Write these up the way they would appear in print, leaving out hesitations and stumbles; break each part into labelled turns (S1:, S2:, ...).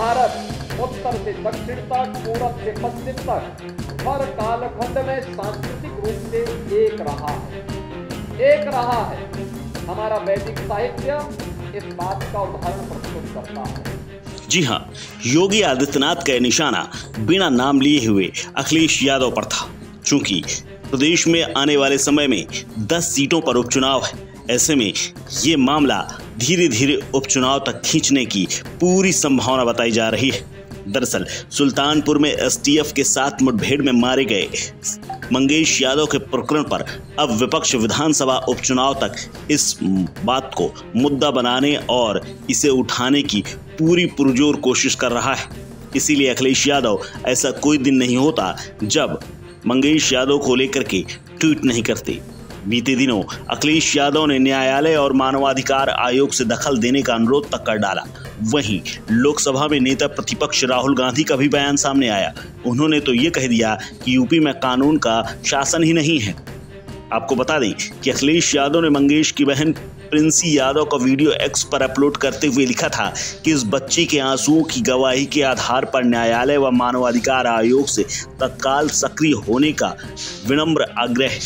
S1: भारत उत्तर से दक्षिण तक, पूरब से पश्चिम तक हर कालखंड में सांस्कृतिक रूप से एक रहा है। हमारा वैदिक साहित्य इस बात का उदाहरण प्रस्तुत करता है।
S2: जी हाँ, योगी आदित्यनाथ का निशाना बिना नाम लिए हुए अखिलेश यादव पर था। चूंकि प्रदेश में आने वाले समय में 10 सीटों पर उपचुनाव है, ऐसे में ये मामला धीरे धीरे उपचुनाव तक खींचने की पूरी संभावना बताई जा रही है। दरअसल सुल्तानपुर में एसटीएफ के साथ मुठभेड़ में मारे गए मंगेश यादव के प्रकरण पर अब विपक्ष विधानसभा उपचुनाव तक इस बात को मुद्दा बनाने और इसे उठाने की पूरी पुरजोर कोशिश कर रहा है। इसीलिए अखिलेश यादव ऐसा कोई दिन नहीं होता जब मंगेश यादव को लेकर के ट्वीट नहीं करते। बीते दिनों अखिलेश यादव ने न्यायालय और मानवाधिकार आयोग से दखल देने का अनुरोध तक कर डाला। वहीं लोकसभा में नेता प्रतिपक्ष राहुल गांधी का भी बयान सामने आया। उन्होंने तो ये कह दिया कि यूपी में कानून का शासन ही नहीं है। आपको बता दें कि अखिलेश यादव ने मंगेश की बहन प्रिंसी यादव का वीडियो एक्स पर अपलोड करते हुए लिखा था कि इस बच्ची के आंसुओं की गवाही के आधार पर न्यायालय व मानवाधिकार आयोग से तत्काल सक्रिय होने का विनम्र आग्रह।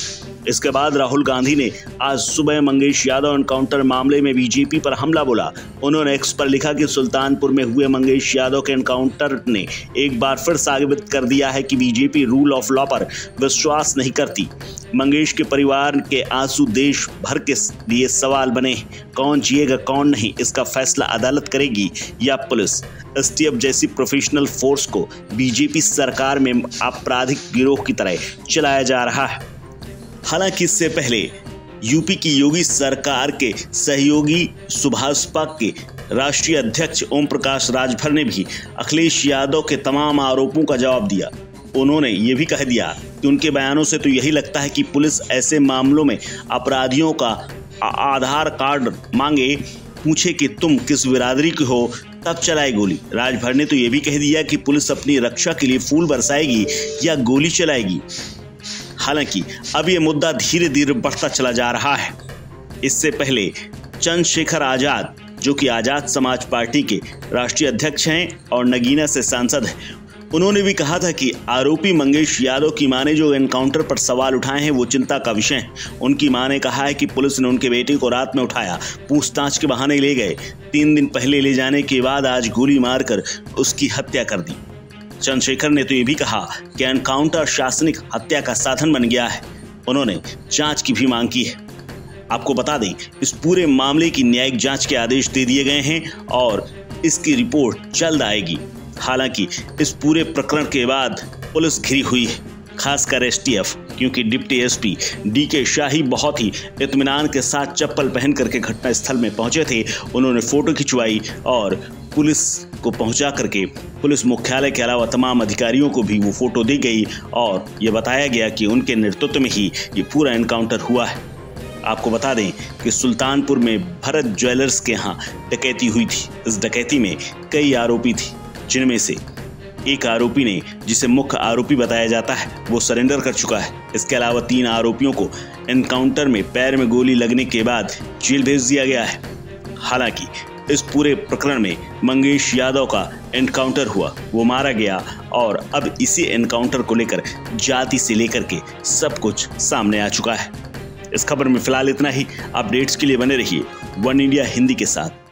S2: इसके बाद राहुल गांधी ने आज सुबह मंगेश यादव एनकाउंटर मामले में बीजेपी पर हमला बोला। उन्होंने एक्स पर लिखा कि सुल्तानपुर में हुए मंगेश यादव के एनकाउंटर ने एक बार फिर साबित कर दिया है कि बीजेपी रूल ऑफ लॉ पर विश्वास नहीं करती। मंगेश के परिवार के आंसू देश भर के लिए सवाल बने। कौन जिएगा कौन नहीं, इसका फैसला अदालत करेगी या पुलिस। एसटीएफ जैसी प्रोफेशनल फोर्स को बीजेपी सरकार में आपराधिक गिरोह की तरह चलाया जा रहा है। हालांकि इससे पहले यूपी की योगी सरकार के सहयोगी सुभाषपा के राष्ट्रीय अध्यक्ष ओम प्रकाश राजभर ने भी अखिलेश यादव के तमाम आरोपों का जवाब दिया। उन्होंने ये भी कह दिया कि उनके बयानों से तो यही लगता है कि पुलिस ऐसे मामलों में अपराधियों का आधार कार्ड मांगे, पूछे कि तुम किस बिरादरी के हो, तब चलाए गोली। राजभर ने तो ये भी कह दिया कि पुलिस अपनी रक्षा के लिए फूल बरसाएगी या गोली चलाएगी। हालांकि अब ये मुद्दा धीरे धीरे बढ़ता चला जा रहा है। इससे पहले चंद्रशेखर आजाद, जो कि आजाद समाज पार्टी के राष्ट्रीय अध्यक्ष हैं और नगीना से सांसद हैं, उन्होंने भी कहा था कि आरोपी मंगेश यादव की मां ने जो एनकाउंटर पर सवाल उठाए हैं वो चिंता का विषय है। उनकी मां ने कहा है कि पुलिस ने उनके बेटे को रात में उठाया, पूछताछ के बहाने ले गए, 3 दिन पहले ले जाने के बाद आज गोली मारकर उसकी हत्या कर दी। चंद्रशेखर ने तो ये भी कहा कि एनकाउंटर शासनिक हत्या का साधन बन गया है। उन्होंने जांच की भी मांग की है। आपको बता दें, इस पूरे मामले की न्यायिक जांच के आदेश दे दिए गए हैं और इसकी रिपोर्ट जल्द आएगी। हालांकि इस पूरे प्रकरण के बाद पुलिस घिरी हुई है, खासकर एसटीएफ, क्योंकि डिप्टी एसपी डीके शाही बहुत ही इत्मीनान के साथ चप्पल पहन करके घटनास्थल में पहुंचे थे। उन्होंने फोटो खिंचवाई और पुलिस को पहुंचा करके पुलिस मुख्यालय के अलावा तमाम अधिकारियों को भी वो फोटो दी गई और ये बताया गया कि उनके नेतृत्व में ही ये पूरा एनकाउंटर हुआ है। आपको बता दें कि सुल्तानपुर में भरत ज्वेलर्स के यहाँ डकैती हुई थी। इस डकैती में कई आरोपी थे, जिनमें से एक आरोपी ने, जिसे मुख्य आरोपी बताया जाता है, वो सरेंडर कर चुका है। इसके अलावा 3 आरोपियों को एनकाउंटर में पैर में गोली लगने के बाद जेल भेज दिया गया है। हालांकि इस पूरे प्रकरण में मंगेश यादव का एनकाउंटर हुआ, वो मारा गया और अब इसी एनकाउंटर को लेकर जाति से लेकर के सब कुछ सामने आ चुका है। इस खबर में फिलहाल इतना ही। अपडेट्स के लिए बने रहिए वन इंडिया हिंदी के साथ।